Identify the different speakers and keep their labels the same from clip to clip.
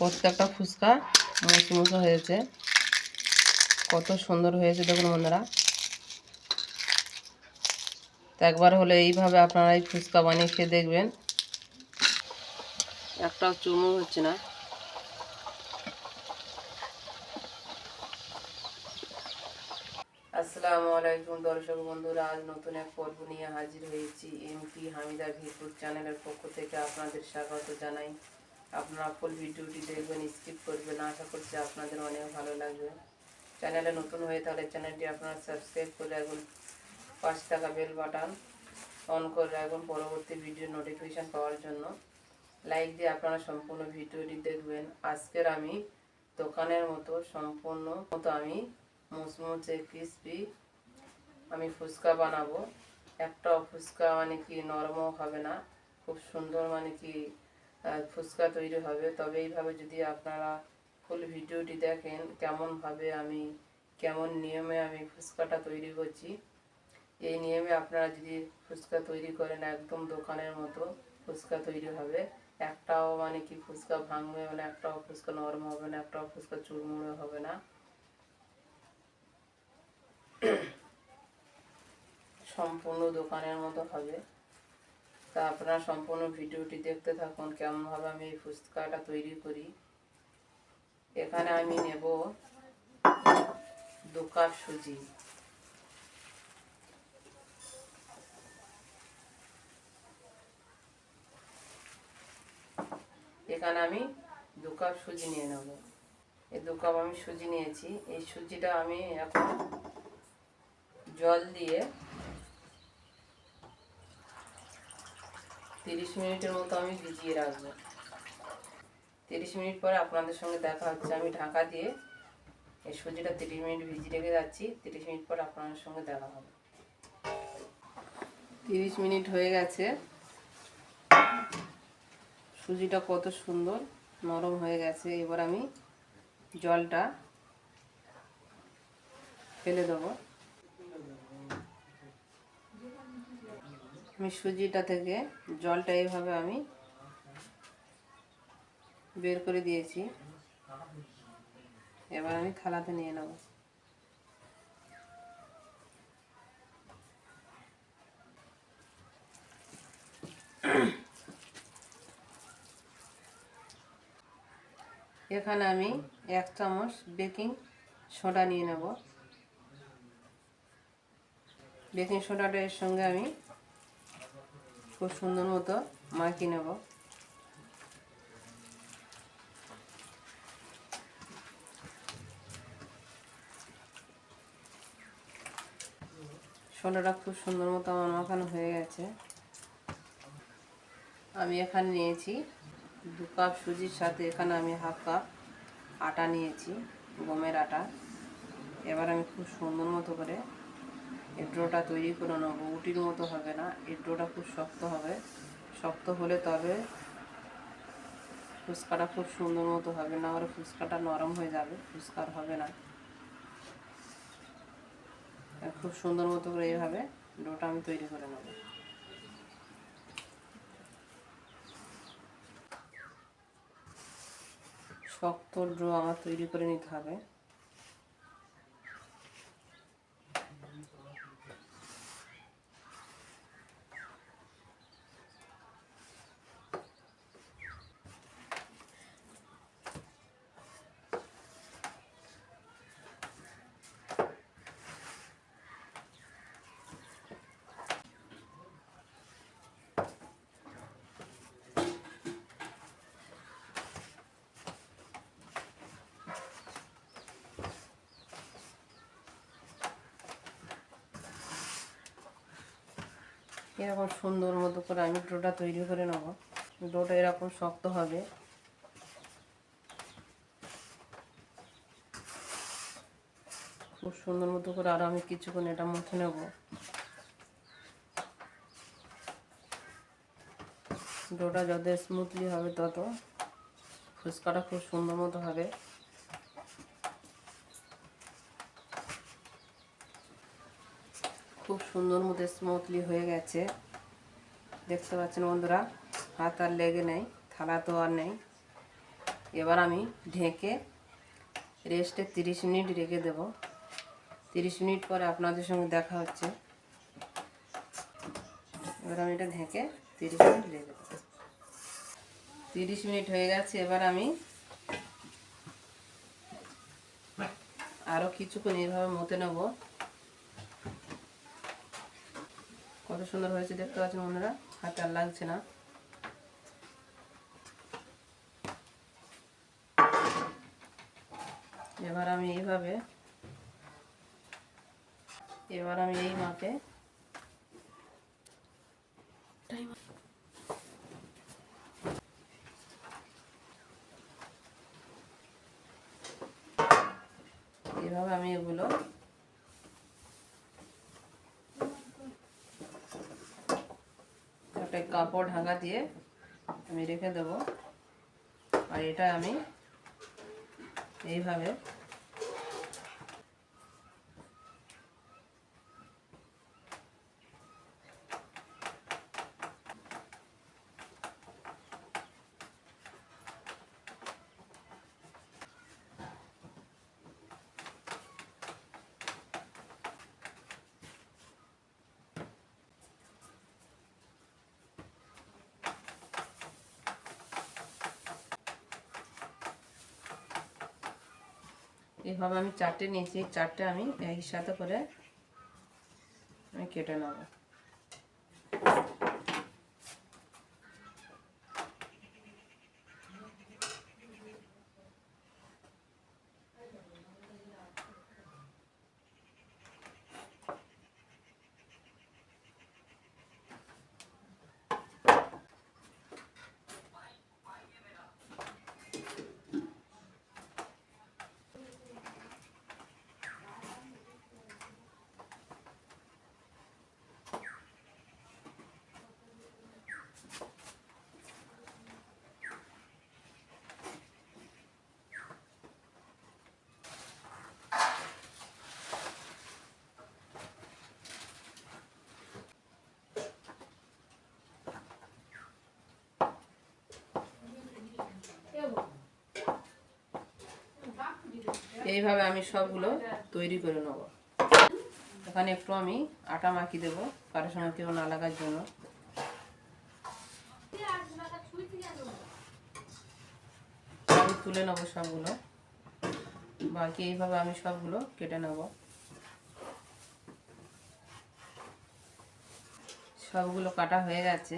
Speaker 1: প্রত্যেকটা ফুচকা মুচমুচে হয়েছে, কত সুন্দর হয়েছে দেখুন বন্ধুরা। তো একবার হলে এইভাবে আপনারা এই ফুচকা বানিয়ে খেয়ে দেখবেন, একটাও চুমুর হচ্ছে না। আসসালামু আলাইকুম দর্শক বন্ধুরা, আজ নতুন এক পর্ব নিয়ে হাজির হয়েছি। এমপি হামিদা ভিপুর চ্যানেলের পক্ষ থেকে আপনাদের স্বাগত জানাই। আপনারা ফুল ভিডিওটি দেখবেন, স্কিপ করবেন। আশা করছি আপনাদের অনেক ভালো লাগবে। চ্যানেলে নতুন হয়ে থাকলে চ্যানেলটি আপনারা সাবস্ক্রাইব করে রাখুন, পাশে থাকা বেল বাটন অন করে রাখুন পরবর্তী ভিডিও নোটিফিকেশান পাওয়ার জন্য। লাইক দিয়ে আপনারা সম্পূর্ণ ভিডিওটি দেখবেন। আজকের আমি দোকানের মতো সম্পূর্ণ আমি মুচমুচে ক্রিসপি আমি ফুচকা বানাবো। একটাও ফুচকা মানে কি নরমও হবে না, খুব সুন্দর মানে কি ফুচকা তৈরি হবে। তবে এইভাবে যদি আপনারা ফুল ভিডিওটি দেখেন কেমনভাবে আমি কেমন নিয়মে আমি ফুচকাটা তৈরি করছি, এই নিয়মে আপনারা যদি ফুচকা তৈরি করেন একদম দোকানের মতো ফুচকা তৈরি হবে। একটাও মানে কি ফুচকা ভাঙবে মানে, একটাও ফুচকা নরম হবে না, একটাও ফুচকা চুরমুড়ে হবে না, সম্পূর্ণ দোকানের মতো হবে। তা আপনারা সম্পূর্ণ ভিডিওটি দেখতে থাকুন কেমনভাবে আমি এই ফুচকাটা তৈরি করি। এখানে আমি নেব 2 কাপ সুজি। এখানে আমি 2 কাপ সুজি নিয়ে নেব। এই 2 কাপ আমি সুজি নিয়েছি। এই সুজিটা আমি এখন জল দিয়ে 30 মিনিটের মতো আমি ভিজিয়ে রাখবো। 30 মিনিট পরে আপনাদের সঙ্গে দেখা হচ্ছে। আমি ঢাকা দিয়ে এই সুজিটা 30 মিনিট ভিজিয়ে রেখে যাচ্ছি। 30 মিনিট পর আপনাদের সঙ্গে দেখা হবে। 30 মিনিট হয়ে গেছে। সুজিটা কত সুন্দর নরম হয়ে গেছে। এবার আমি জলটা ফেলে দেবো। আমি সুজিটা থেকে জলটা এইভাবে আমি বের করে দিয়েছি। এবার আমি থালাতে নিয়ে নেব। এখানে আমি 1 চামচ বেকিং সোডা নিয়ে নেব। বেকিং সোডাটা এর সঙ্গে আমি খুব সুন্দর মতো মাখিয়ে নেব। সোডাটা খুব সুন্দর মতো আমার মাখানো হয়ে গেছে। আমি এখানে নিয়েছি 2 কাপ সুজির সাথে এখানে আমি 1/2 কাপ আটা নিয়েছি, গমের আটা। এবার আমি খুব সুন্দর মতো করে এই ডোটা তৈরি করে নেব। রুটির মতো হবে না, এই ডোটা খুব শক্ত হবে। শক্ত হলে তবে ফুচকাটা খুব সুন্দর মতো হবে, না হলে ফুচকাটা নরম হয়ে যাবে, ফুচকার হবে না। খুব সুন্দর মতো করে এইভাবে ডোটা আমি তৈরি করে নেব। শক্ত ডো আমার তৈরি করে নিতে হবে। এরকম সুন্দর মতো করে আমি ডোটা তৈরি করে নেব। ডোটা এরকম শক্ত হবে। খুব সুন্দর মতো করে আরও আমি কিছুক্ষণ এটা মুছে নেব। ডোটা যত স্মুথলি হবে তত ফুচকাটা খুব সুন্দর মতো হবে। খুব সুন্দর মতো স্মুথলি হয়ে গেছে, দেখতে পাচ্ছেন বন্ধুরা। হাত আর লেগে নেই, থালা তো আর নেই। এবার আমি ঢেকে রেস্টে 30 মিনিট রেখে দেব। 30 মিনিট পরে আপনাদের সঙ্গে দেখা হচ্ছে। এবার আমি এটা ঢেকে 30 মিনিট রেখে দেবো। 30 মিনিট হয়ে গেছে। এবার আমি আরও কিছুক্ষণ এইভাবে মতে নেব। কত সুন্দর হয়েছে দেখতে পাচ্ছেন বন্ধুরা, হাতে আর লাগছে না। এবার আমি এই মাপে এভাবে আমি এগুলো একটা কাপড় ঢাকা দিয়ে আমি রেখে দেব। আর এটা আমি এইভাবে আমি 4টে নিয়েছি। 4টে আমি একই সাথে করে আমি কেটে নেব। এইভাবে আমি সবগুলো তৈরি করে নেব। এখানে একটু আমি আটা মাখিয়ে দেবো কারোর সঙ্গে কেউ না লাগার জন্য। আমি তুলে নেবো সবগুলো। বাকি এইভাবে আমি সবগুলো কেটে নেব। সবগুলো কাটা হয়ে গেছে।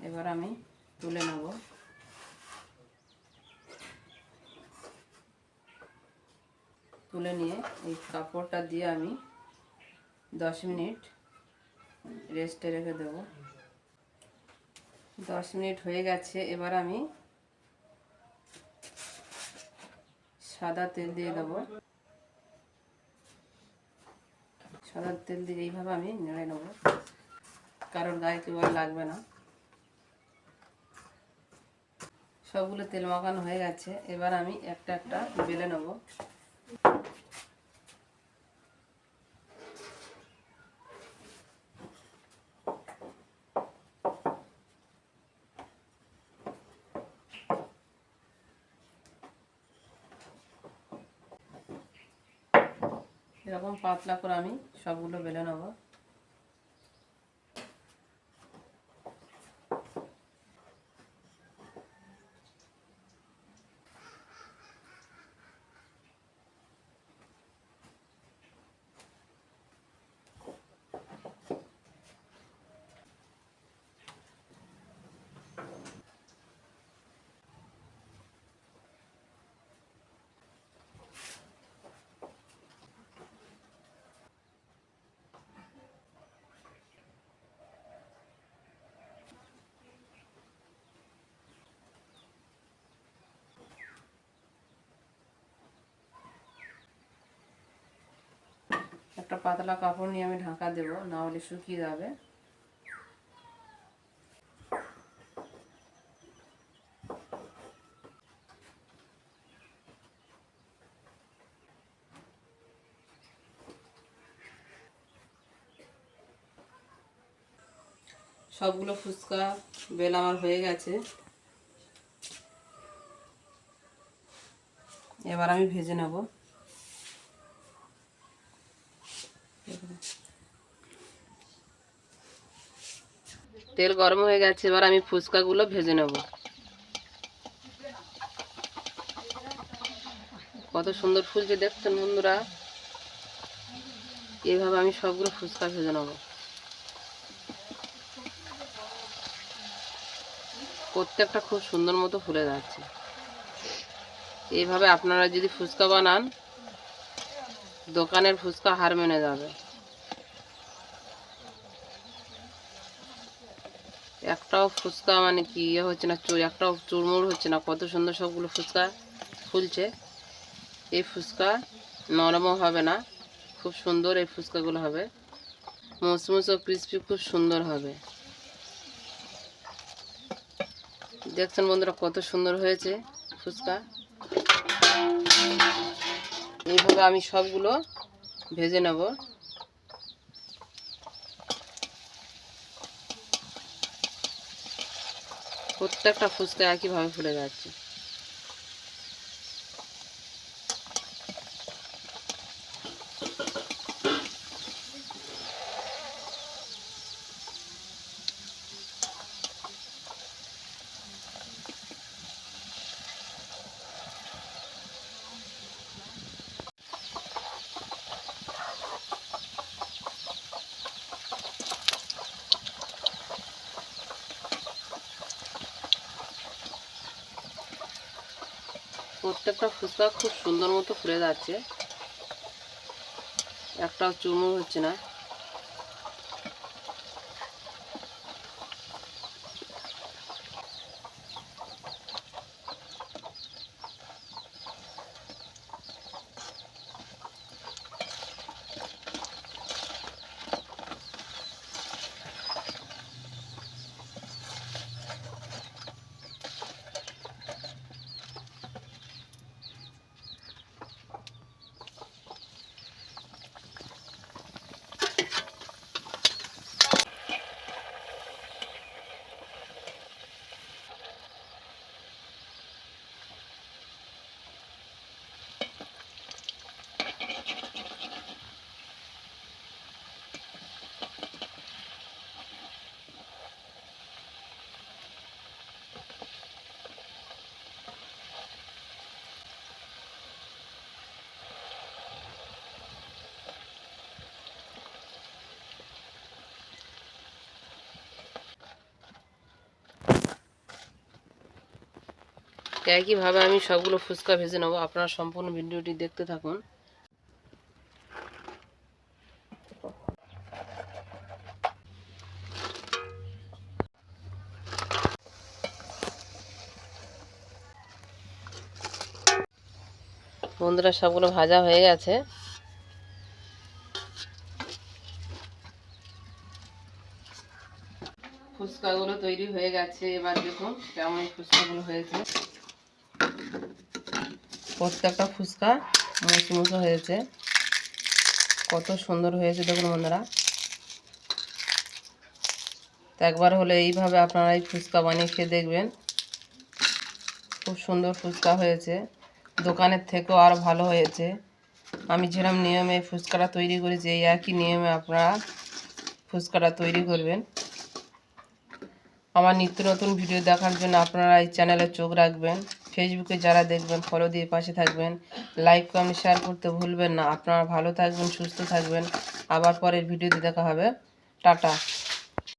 Speaker 1: এবার আমি তুলে নেব। তুলে নিয়ে এই কাপড়টা দিয়ে আমি 10 মিনিট রেস্টে রেখে দেব। 10 মিনিট হয়ে গেছে। এবার আমি সাদা তেল দিয়ে দেবো। সাদা তেল দিয়ে এইভাবে আমি নেড়ে নেব, কারণ গায়ে কেউ আর লাগবে না। সবগুলো তেল মাখানো হয়ে গেছে। এবার আমি একটা একটা বেলে নেব। এরকম পাতলা করে আমি সবগুলো বেলে নেব। একটা পাতলা কাপড় নিয়ে আমি ঢাকা দেব, না হলে শুকিয়ে যাবে। সবগুলো ফুচকা বেলা আমার হয়ে গেছে। এবার আমি ভেজে নেব। তেল গরম হয়ে গেছে, এবার আমি ফুচকাগুলো ভেজে নেব। কত সুন্দর ফুলছে দেখছেন বন্ধুরা। এইভাবে আমি সবগুলো ফুচকা ভেজে নেব। প্রত্যেকটা খুব সুন্দর মতো ফুলে যাচ্ছে। এইভাবে আপনারা যদি ফুচকা বানান, দোকানের ফুচকা হার মেনে যাবে। একটাও ফুচকা মানে কি ইয়ে হচ্ছে না, একটাও চুরমুর হচ্ছে না। কত সুন্দর সবগুলো ফুচকা ফুলছে। এই ফুচকা নরমও হবে না, খুব সুন্দর এই ফুচকাগুলো হবে। মুচমুচ ও ক্রিস্পি খুব সুন্দর হবে। দেখছেন বন্ধুরা কত সুন্দর হয়েছে ফুচকা। এইভাবে আমি সবগুলো ভেজে নেব। প্রত্যেকটা ফুচকা একইভাবে ফুলে যাচ্ছে। প্রত্যেকটা ফুচকা খুব সুন্দর মতো ফুলে যাচ্ছে, একটাও চুরমুর হচ্ছে না। একইভাবে আমি সবগুলো ফুচকা ভেজে নেব। আপনারা সম্পূর্ণ ভিডিওটি দেখতে থাকুন। বন্ধুরা সবগুলো ভাজা হয়ে গেছে। ফুচকাগুলো তৈরি হয়ে গেছে। এবার দেখুন কেমন ফুচকাগুলো হয়েছে। প্রত্যেকটা ফুচকা মুচমুচে হয়েছে, কত সুন্দর হয়েছে দেখুন বন্ধুরা। তো একবার হলে এইভাবে আপনারা এই ফুচকা বানিয়ে খেয়ে দেখবেন। খুব সুন্দর ফুচকা হয়েছে, দোকানের থেকেও আরও ভালো হয়েছে। আমি যেরকম নিয়মে ফুচকাটা তৈরি করেছি, এই একই নিয়মে আপনারা ফুচকাটা তৈরি করবেন। আমার নিত্য নতুন ভিডিও দেখার জন্য আপনারা এই চ্যানেলে চোখ রাখবেন। ফেসবুকে যারা দেখবেন ফলো দিয়ে পাশে থাকবেন। লাইক কমেন্ট শেয়ার করতে ভুলবেন না। আপনারা ভালো থাকবেন, সুস্থ থাকবেন। আবার পরের ভিডিওতে দেখা হবে। টাটা।